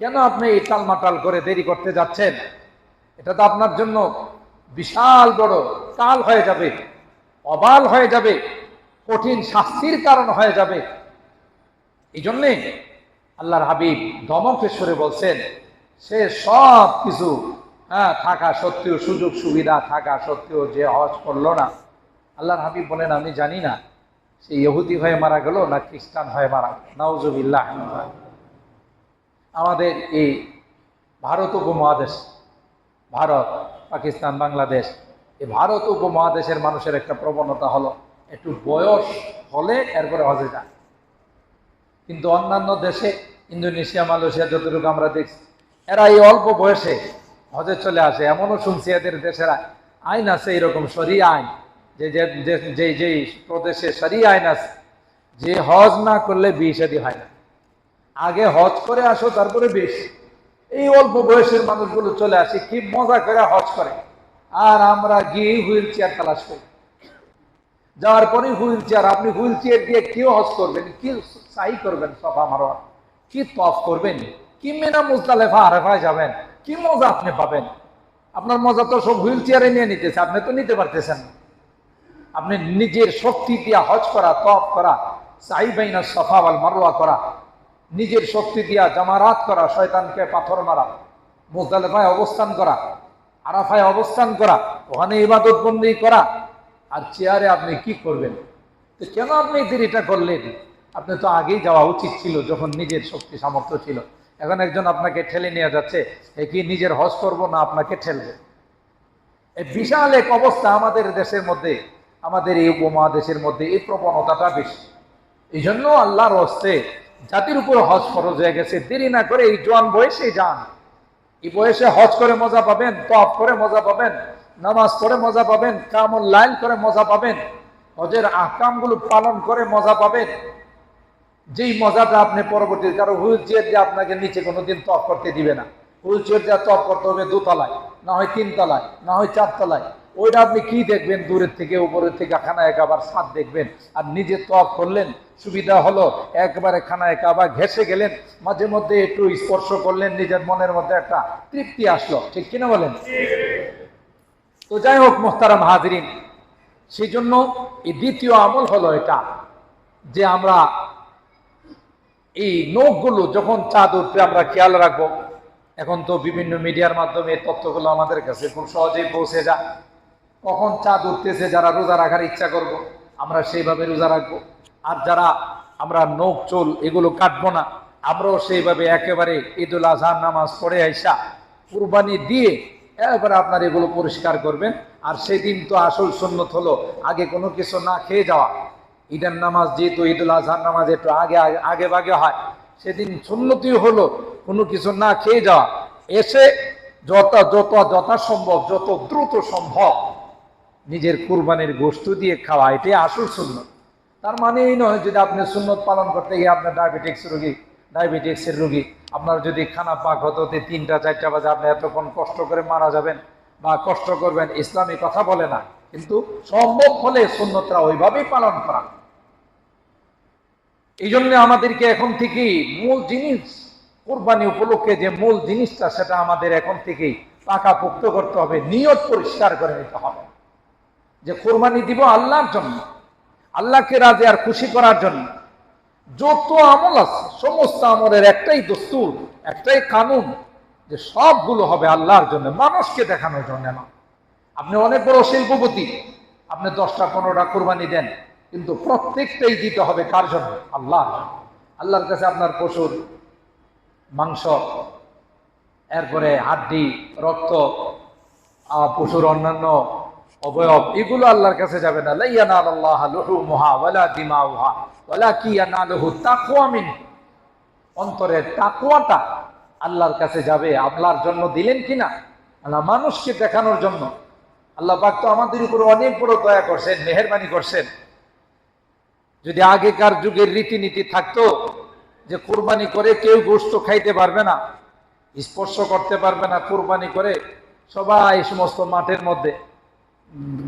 কেন আপনি এই টালমাটাল করে দেরি করতে যাচ্ছেন? এটা তো আপনার জন্য বিশাল বড় কাল হয়ে যাবে, অবাল হয়ে যাবে, কঠিন শাস্তির কারণ হয়ে যাবে। এই জন্যে আল্লাহর হাবিব ধমকেশ্বরে বলছেন, সে সব কিছু হ্যাঁ, থাকা সত্ত্বেও, সুযোগ সুবিধা থাকা সত্ত্বেও যে হজ করলো না, আল্লাহর হাবিব বলেন আমি জানি না সে ইহুদি হয়ে মারা গেল না খ্রিস্টান হয়ে মারা গেল। নাউজুবিল্লাহ। আমাদের এই ভারত উপমহাদেশ, ভারত, পাকিস্তান, বাংলাদেশ, এই ভারত উপমহাদেশের মানুষের একটা প্রবণতা হলো একটু বয়স হলে এরপরে হজে যায়। কিন্তু অন্যান্য দেশে, ইন্দোনেশিয়া, মালয়েশিয়া যতটুকু আমরা দেখছি, এরা এই অল্প বয়সে হজে চলে আসে। এমনও শুনছি এদের দেশের আইন আছে, এরকম শরিয়া আইন, যে যে যে প্রদেশে শরিয়া আইন আছে, যে হজ না করলে বিয়ে শাদী হয় না, আগে হজ করে আসো তারপরে বিয়ে। এই অল্প বয়সের মানুষগুলো চলে আসে, কি মজা করে হজ করে, আর আমরা গিয়ে হুইল চেয়ার তালাশ করি। যাওয়ার পরে হুইল চেয়ার, আপনি হুইল চেয়ার দিয়ে কি হজ করবেন, কি সাই করবেন, সফা মারোয়া, কি তফ করবেন, কি মিনা মুজদালেফা আরেফায় যাবেন, কি মজা আপনি পাবেন? আপনার মজা তো সব হুইল চেয়ারে নিয়ে নিতেছে, আপনি তো নিতে পারতেছেন না। আপনি নিজের শক্তি দিয়া হজ করা, তফ করা, সাই বাইনা সফা ওয়াল মারওয়া করা, নিজের শক্তি দিয়া জামারাত করা, শয়তানকে পাথর মারা, মুজদালেফায় অবস্থান করা, আরাফায় অবস্থান করা, ওখানে ইবাদত বন্দী করা, আর চেয়ারে আপনি কি করবেন? তো কেন আপনি দেরিটা করলেন? আপনি তো আগেই যাওয়া উচিত ছিল, যখন নিজের শক্তি সামর্থ্য ছিল। এখন একজন আপনাকে ঠেলে নিয়ে যাচ্ছে, এ কি নিজের হজ করবো না আপনাকে ঠেলবে? এই বিশাল এক অবস্থা আমাদের দেশের মধ্যে, আমাদের এই উপমহাদেশের মধ্যে এই প্রবণতাটা বেশি। এই জন্য আল্লাহর হস্তে জাতির উপর হজ ফরজ হয়ে গেছে। দেরি না করে এই জোয়ান বয়সে যান। এই বয়সে হজ করে মজা পাবেন, তওয়াফ করে মজা পাবেন, নামাজ পড়ে মজা পাবেন, কিয়ামুল লাইল করে মজা পাবেন, হজের আহকামগুলো পালন করে মজা পাবেন। যেই মজাটা আপনি পরবর্তী, কারো হুইল চেয়ার দিয়ে আপনাকে নিচে কোনোদিন তওয়াফ করতে দিবে না। হুইল চেয়ার দিয়ে তওয়াফ করতে হবে দোতলায়, না হয় তিনতলায়, না হয় চারতলায়। ওইটা আপনি কি দেখবেন? দূরের থেকে, উপরের থেকে খানায় কাবার ছাদ দেখবেন। আর নিজে তওয়াফ করলেন, সুবিধা হলো, একবারে খানায় কাবা ঘেঁষে গেলেন, মাঝে মধ্যে একটু স্পর্শ করলেন, নিজের মনের মধ্যে একটা তৃপ্তি আসলো। ঠিক কিনা বলেন? তো যাই হোক মোহতারাম হাজরিন, সেই জন্য এই দ্বিতীয় আমল হলো এটা, যে আমরা এই নখগুলো যখন চাঁদ উঠবে আমরা খেয়াল রাখবো। এখন তো বিভিন্ন মিডিয়ার মাধ্যমে এই তথ্যগুলো আমাদের কাছে খুব সহজেই পৌঁছে যায়। কখন চাঁদ উঠতেছে, যারা রোজা রাখার ইচ্ছা করব আমরা সেইভাবে রোজা রাখবো। আর যারা আমরা নখ চুল এগুলো কাটবো না, আমরাও সেইভাবে একেবারে ঈদুল আজহার নামাজ পড়ে আইসা কুরবানি দিয়ে এরপরে আপনার এগুলো পরিষ্কার করবেন। আর সেদিন তো আসল সুন্নত হলো আগে কোনো কিছু না খেয়ে যাওয়া। ঈদের নামাজ যেহেতু ঈদুল আজহার নামাজ একটু আগে ভাগে হয়, সেদিন সুন্নতি হলো কোনো কিছু না খেয়ে যাওয়া। এসে যথাসম্ভব, যত দ্রুত সম্ভব নিজের কুরবানির গোশত দিয়ে খাওয়া, এটাই আসল সুন্নত। তার মানে এই নয় যদি আপনি সুন্নত পালন করতে গিয়ে আপনার ডায়াবেটিক্সের রোগী, আপনার যদি খানা পাক হতে 3টা 4টা বাজে, আপনি এতক্ষণ কষ্ট করে মারা যাবেন বা কষ্ট করবেন, ইসলামী কথা বলে না। কিন্তু সম্ভব হলে সুন্নতরা ওইভাবেই পালন করা। এই জন্য আমাদেরকে এখন থেকেই মূল জিনিস, কোরবানি উপলক্ষে যে মূল জিনিসটা, সেটা আমাদের এখন থেকেই পাকাপোক্ত করতে হবে, নিয়ত পরিষ্কার করে নিতে হবে যে কোরবানি দিব আল্লাহর জন্য, আল্লাহকে রাজি আর খুশি করার জন্য। যত আমল আছে সমস্ত আমলের একটাই দস্তুর, একটাই কানুন, যে সবগুলো হবে আল্লাহর জন্য, মানুষকে দেখানোর জন্য না। আপনি অনেক বড় শিল্পপতি, আপনি 10টা 15টা কোরবানি দেন, কিন্তু প্রত্যেকটাই দিতে হবে কার জন্য? আল্লাহর জন্য। আল্লাহর কাছে আপনার পশুর মাংস, এরপরে হাড্ডি, রক্ত, পশুর অন্যান্য অবয়ব, এগুলো আল্লাহর কাছে যাবে না। লা ইয়ানালুল্লাহু লুহুমুহা ওয়ালা দিমাউহা ওয়ালাকিন ইয়ানালুহু তাকওয়া মিনকুম। অন্তরের তাকওয়াটা আল্লাহর কাছে যাবে। আল্লাহর জন্য দিলেন কিনা? আল্লাহ মানুষকে দেখানোর জন্য। আল্লাহ পাক তো আমাদের উপর অনেক বড় দয়া করছেন, মেহেরবানি করছেন। যদি আগেকার যুগের রীতিনীতি থাকতো যে কুরবানি করে কেউ গোশত খাইতে পারবে না, স্পর্শ করতে পারবে না, কুরবানি করে সবাই সমস্ত মাঠের মধ্যে,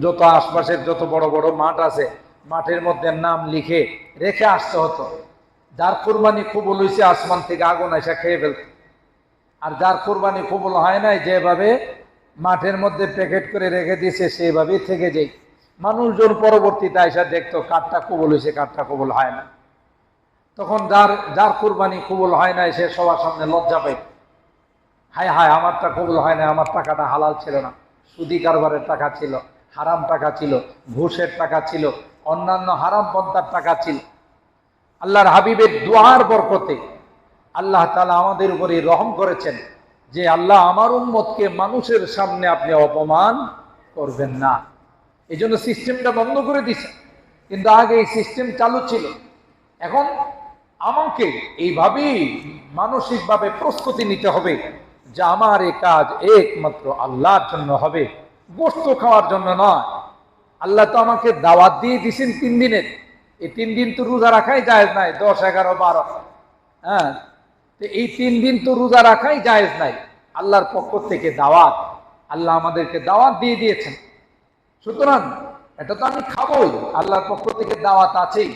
যত আশপাশের যত বড় বড় মাঠ আছে, মাঠের মধ্যে নাম লিখে রেখে আসতে হতো। যার কুরবানি কবুল হয়েছে আসমান থেকে আগুন এসে খেয়ে ফেলত। আর যার কুরবানি কবুল হয় নাই, যেভাবে মাঠের মধ্যে প্যাকেট করে রেখে দিয়েছে সেইভাবেই থেকে যাই। মানুষজন পরবর্তীতে এসে দেখতো কারটা কবুল হয়েছে, কারটা কবুল হয় না। তখন যার কুরবানি কবুল হয় না, সে সবার সামনে লজ্জা পাইত। হায় হায় আমারটা কবুল হয় না, আমার টাকাটা হালাল ছিল না, সুদি কারবারের টাকা ছিল, হারাম টাকা ছিল, ঘুষের টাকা ছিল, অন্যান্য হারাম পন্থার টাকা ছিল। আল্লাহর হাবিবের দুআর বরকতে আল্লাহ তাআলা আমাদের উপরে রহম করেছেন যে আল্লাহ আমার উম্মতকে মানুষের সামনে আপনি অপমান করবেন না, এই জন্য সিস্টেমটা বন্ধ করে দিছে। কিন্তু আগে এই সিস্টেম চালু ছিল। এখন আমাকে এইভাবেই মানসিকভাবে প্রস্তুতি নিতে হবে যে আমার এই কাজ একমাত্র আল্লাহর জন্য হবে, গোশত খাওয়ার জন্য নয়। আল্লাহ তো আমাকে দাওয়াত দিয়ে দিয়েছেন 3 দিনের, এই 3 দিন তো রোজা রাখাই জায়েজ নাই, 10, 11, 12। হ্যাঁ, তো এই 3 দিন তো রোজা রাখাই জায়েজ নাই। আল্লাহর পক্ষ থেকে দাওয়াত, আল্লাহ আমাদেরকে দাওয়াত দিয়ে দিয়েছেন। সুতরাং এটা তো আমি খাবোই, আল্লাহর পক্ষ থেকে দাওয়াত আছেই।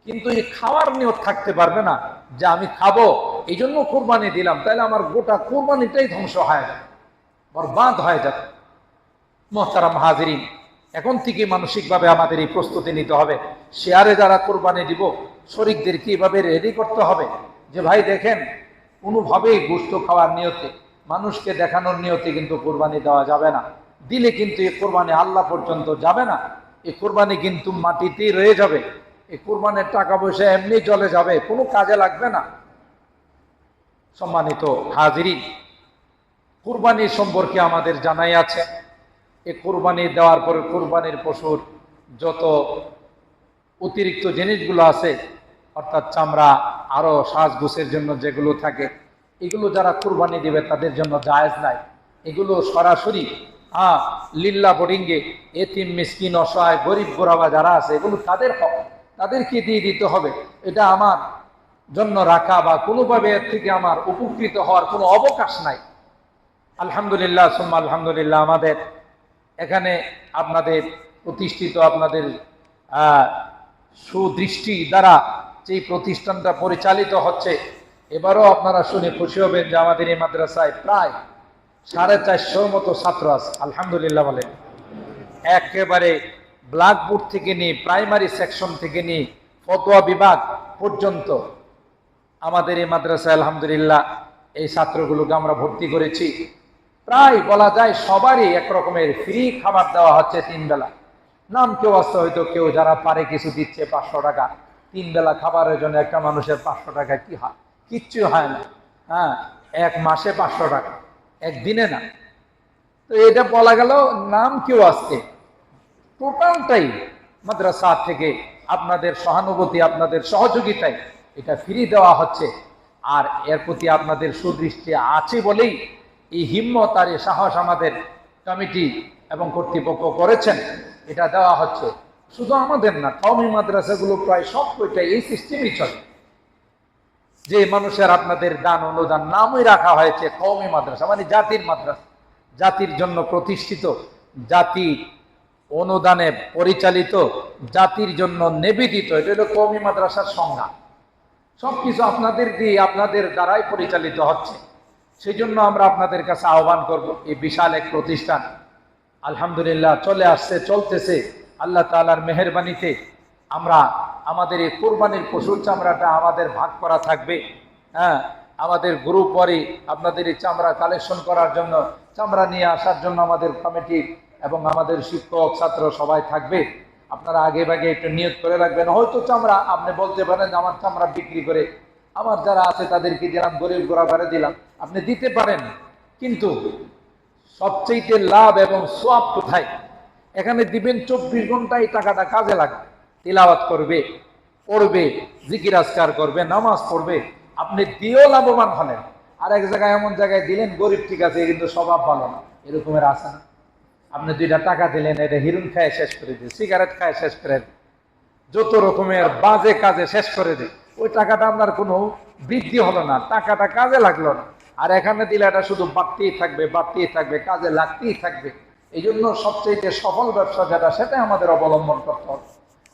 কিন্তু এই খাওয়ার নিয়ত থাকতে পারবে না যে আমি খাবো এই জন্য কোরবানি দিলাম, তাহলে আমার গোটা কোরবানিটাই ধ্বংস হয়ে যাবে, বরবাদ হয়ে যাবে। মুহতারাম হাজিরিন, এখন থেকে মানসিকভাবে আমাদের এই প্রস্তুতি নিতে হবে। শেয়ারে যারা কোরবানি দিব, শরীকদেরকে এভাবে রেডি করতে হবে যে ভাই দেখেন, কোনোভাবেই গোশত খাওয়ার নিয়তে, মানুষকে দেখানোর নিয়তে কিন্তু কোরবানি দেওয়া যাবে না। দিলে কিন্তু এই কোরবানি আল্লাহ পর্যন্ত যাবে না, এই কোরবানি কিন্তু মাটিতেই রয়ে যাবে। এই কোরবানির টাকা পয়সা এমনি চলে যাবে, কোনো কাজে লাগবে না। সম্মানিত হাজিরিন, কোরবানি সম্পর্কে আমাদের জানাই আছে। এই কোরবানি দেওয়ার পরে কোরবানির পশুর যত অতিরিক্ত জিনিসগুলো আছে, অর্থাৎ চামড়া, আরো সাজগোছের জন্য যেগুলো থাকে, এগুলো যারা কোরবানি দিবে তাদের জন্য জায়েজ নাই। এগুলো সরাসরি লিল্লা বোর্ডিংয়ে এতিম, মিসকিন, অসহায়, গরিব গোরাবা যারা আছে, এগুলো তাদের হক, তাদেরকে দিয়ে দিতে হবে। এটা আমার জন্য রাখা বা কোনোভাবে এর থেকে আমার উপকৃত হওয়ার কোনো অবকাশ নাই। আলহামদুলিল্লাহ সুম্মা আলহামদুলিল্লাহ, আমাদের এখানে আপনাদের প্রতিষ্ঠিত, আপনাদের সুদৃষ্টি দ্বারা যে প্রতিষ্ঠানটা পরিচালিত হচ্ছে, এবারও আপনারা শুনে খুশি হবেন যে আমাদের এই মাদ্রাসায় প্রায় 450 মতো ছাত্র আছে। আলহামদুলিল্লাহ বলেন। একেবারে ব্ল্যাকবোর্ড থেকে নিয়ে, প্রাইমারি সেকশন থেকে নিয়ে ফতোয়া বিভাগ পর্যন্ত আমাদের এই মাদ্রাসায় আলহামদুলিল্লাহ এই ছাত্রগুলোকে আমরা ভর্তি করেছি। প্রায় বলা যায় সবারই একরকমের ফ্রি খাবার দেওয়া হচ্ছে 3 বেলা। নাম কেউ আসতে হয়তো, কেউ যারা পারে কিছু দিচ্ছে 500 টাকা। 3 বেলা খাবারের জন্য একটা মানুষের 500 টাকা কি হয়? কিচ্ছু হয় না। হ্যাঁ, 1 মাসে 500 টাকা, একদিনে না। তো এটা বলা গেল নাম কেউ আসছে, টোটালটাই মাদ্রাসা থেকে আপনাদের সহানুভূতি, আপনাদের সহযোগিতায় এটা ফ্রি দেওয়া হচ্ছে। আর এর প্রতি আপনাদের সুদৃষ্টি আছে বলেই এই হিম্মত আর এই সাহস আমাদের কমিটি এবং কর্তৃপক্ষ করেছেন, এটা দেওয়া হচ্ছে। শুধু আমাদের না, কওমি মাদ্রাসাগুলো প্রায় সব কয়টা এই সিস্টেমই চলে, যে মানুষের আপনাদের দান অনুদান নামই রাখা হয়েছে কওমি মাদ্রাসা, মানে জাতির মাদ্রাসা, জাতির জন্য প্রতিষ্ঠিত, জাতি অনুদানে পরিচালিত, জাতির জন্য নিবেদিত। এটা হলো কওমি মাদ্রাসার সংজ্ঞা। সবকিছু আপনাদের দিয়ে, আপনাদের দ্বারাই পরিচালিত হচ্ছে। সেই জন্য আমরা আপনাদের কাছে আহ্বান করব, এই বিশাল এক প্রতিষ্ঠান আলহামদুলিল্লাহ চলে আসছে, চলতেছে। আল্লাহ তাআলার মেহেরবানিতে আমরা আমাদের এই কোরবানির পশুর চামড়াটা আমাদের ভাগ করা থাকবে। হ্যাঁ, আমাদের গ্রুপ পরে আপনাদের এই চামড়া কালেকশন করার জন্য, চামড়া নিয়ে আসার জন্য আমাদের কমিটি এবং আমাদের শিক্ষক ছাত্র সবাই থাকবে। আপনারা আগে ভাগে একটু নিয়ত করে রাখবেন। হয়তো চামড়া আপনি বলতে পারেন আমার চামড়া বিক্রি করে আমার যারা আছে তাদেরকে দিলাম, গরিব গোরাবারে দিলাম, আপনি দিতে পারেন। কিন্তু সবচেয়ে লাভ এবং সওয়াব কোথায়? এখানে দিবেন 24 ঘন্টা, এই টাকাটা কাজে লাগবে। তিলাওয়াত করবে, পড়বে, জিকির আজকার করবে, নামাজ পড়বে, আপনি দিয়েও লাভবান হলেন। আর এক জায়গায় এমন জায়গায় দিলেন, গরিব ঠিক আছে কিন্তু স্বভাব ভালো না, এরকমের আছে না? আপনি 2টা টাকা দিলেন, এটা হিরুন খায় শেষ করে দিই, সিগারেট খায় শেষ করে দিই, যত রকমের বাজে কাজে শেষ করে দিই। ওই টাকাটা আপনার কোনো বৃদ্ধি হলো না, টাকাটা কাজে লাগলো না। আর এখানে দিলে এটা শুধু বাড়তেই থাকবে, বাড়তেই থাকবে, কাজে লাগতেই থাকবে। এই জন্য সবচেয়ে সফল ব্যবসা যেটা, সেটাই আমাদের অবলম্বন করতে হবে।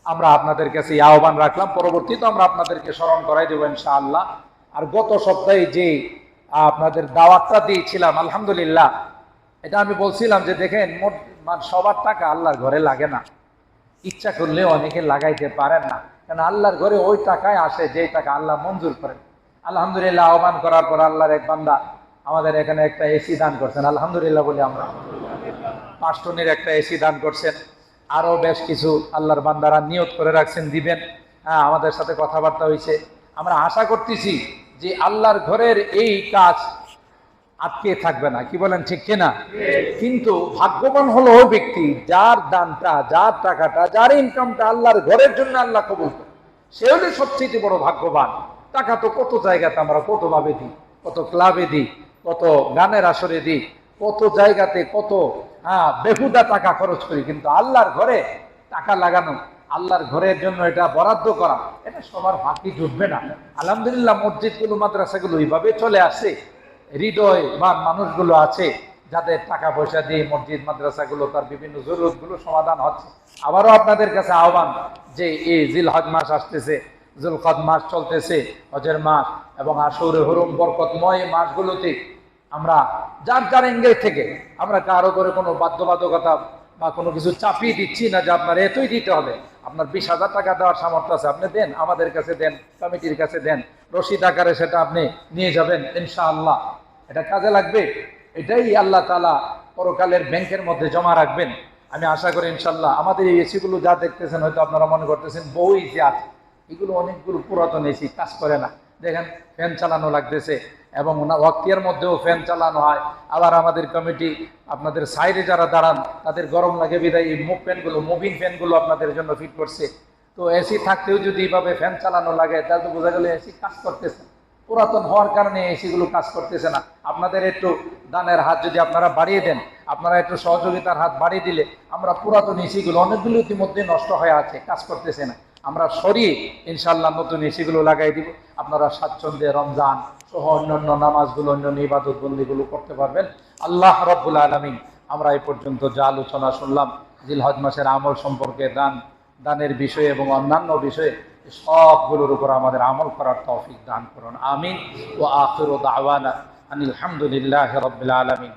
আমরা আপনাদের কাছে আহ্বান রাখলাম, পরবর্তীতে আমরা আপনাদেরকে স্মরণ করাই দেবো ইনশাআল্লাহ। আর গত সপ্তাহে যে আপনাদের দাওয়াতটা দিয়েছিলাম, আলহামদুলিল্লাহ, এটা আমি বলছিলাম যে দেখেন, সবার টাকা আল্লাহর ঘরে লাগে না, ইচ্ছা করলে অনেকে লাগাইতে পারেন না, কারণ আল্লাহর ঘরে ওই টাকায় আসে যে টাকা আল্লাহ মঞ্জুর করেন। আলহামদুলিল্লাহ, আহ্বান করার পর আল্লাহর এক বান্দা আমাদের এখানে একটা এসি দান করছেন, আলহামদুলিল্লাহ বলি আমরা। 5 টনের একটা এসি দান করছেন। আরো বেশ কিছু আল্লাহর বান্দারা নিয়ত করে রাখছেন দিবেন। হ্যাঁ, আমাদের সাথে কথাবার্তা হয়েছে। আমরা আশা করতেছি যে আল্লাহর ঘরের এই কাজ আটকে থাকবে না, কি বলেন ঠিক কিনা? কিন্তু ভাগ্যবান হলো ওই ব্যক্তি যার দানটা, যার টাকাটা, যার ইনকামটা আল্লাহর ঘরের জন্য আল্লাহ কবুল করে, সে হলে সবচেয়ে বড় ভাগ্যবান। টাকা তো কত জায়গাতে আমরা কত ভাবে দিই, কত ক্লাবে দিই, কত গানের আসরে দিই, কত জায়গাতে কত বেহুদা টাকা খরচ করি, কিন্তু আল্লাহর ঘরে টাকা লাগানো, আল্লাহর ঘরের জন্য এটা বরাদ্দ করা, এটা সবার ভাগ্যে জুটবে না। আলহামদুলিল্লাহ মসজিদগুলো, মাদ্রাসাগুলো এইভাবে চলে আসে। হৃদয় বা মানুষগুলো আছে যাদের টাকা পয়সা দিয়ে মসজিদ মাদ্রাসাগুলো তার বিভিন্ন জরুরতগুলো সমাধান হচ্ছে। আবারও আপনাদের কাছে আহ্বান যে এই জিলহজ মাস আসতেছে, জুলকদ মাস চলতেছে, হজের মাস এবং আশুরে হুরুম বরকতময় মাসগুলোতে আমরা যার যার এঙ্গেল থেকে আমরা কারো করে কোনো বাধ্যবাধকতা বা কোনো কিছু চাপিয়ে দিচ্ছি না যে আপনার এতই দিতে হবে। আপনার 20,000 টাকা দেওয়ার সামর্থ্য আছে, আপনি দেন, আমাদের কাছে দেন, কমিটির কাছে দেন, রশিদ আকারে সেটা আপনি নিয়ে যাবেন, ইনশাআল্লাহ এটা কাজে লাগবে। এটাই আল্লাহ তাআলা পরকালের ব্যাংকের মধ্যে জমা রাখবেন। আমি আশা করি ইনশাআল্লাহ। আমাদের এই এসিগুলো যা দেখতেছেন, হয়তো আপনারা মনে করতেছেন বউ এসি আছে, এগুলো অনেকগুলো পুরাতন এসি, কাজ করে না। দেখেন ফ্যান চালানো লাগতেছে এবং ওয়াক্তিয়ার মধ্যেও ফ্যান চালানো হয়। আবার আমাদের কমিটি আপনাদের সাইডে যারা দাঁড়ান তাদের গরম লাগে বিদায় এই মুভিং ফ্যানগুলো আপনাদের জন্য ফিট করছে। তো এসি থাকতেও যদি এইভাবে ফ্যান চালানো লাগে তাহলে তো বোঝা গেল এসি কাজ করতেছে। পুরাতন হওয়ার কারণে এসিগুলো কাজ করতেছে না। আপনাদের একটু দানের হাত যদি আপনারা বাড়িয়ে দেন, আপনারা একটু সহযোগিতার হাত বাড়িয়ে দিলে আমরা পুরাতন এসিগুলো, অনেকগুলো ইতিমধ্যে নষ্ট হয়ে আছে, কাজ করতেছে না, আমরা সরিয়ে ইনশাআল্লাহ নতুন এসিগুলো লাগাই দিব। আপনারা স্বাচ্ছন্দ্যে রমজান সহ অন্যান্য নামাজগুলো, অন্যান্য ইবাদত বন্দিগুলো করতে পারবেন। আল্লাহ রাব্বুল আলামিন আমরা এই পর্যন্ত যা আলোচনা শুনলাম জিলহজ মাসের আমল সম্পর্কে, দানের বিষয়ে এবং অন্যান্য বিষয়ে, সবগুলোর উপর আমাদের আমল করার তৌফিক দান করুন। আমিন। ওয়া আখিরু দাওয়ানা আনিল হামদুলিল্লাহি রাব্বিল আলামিন।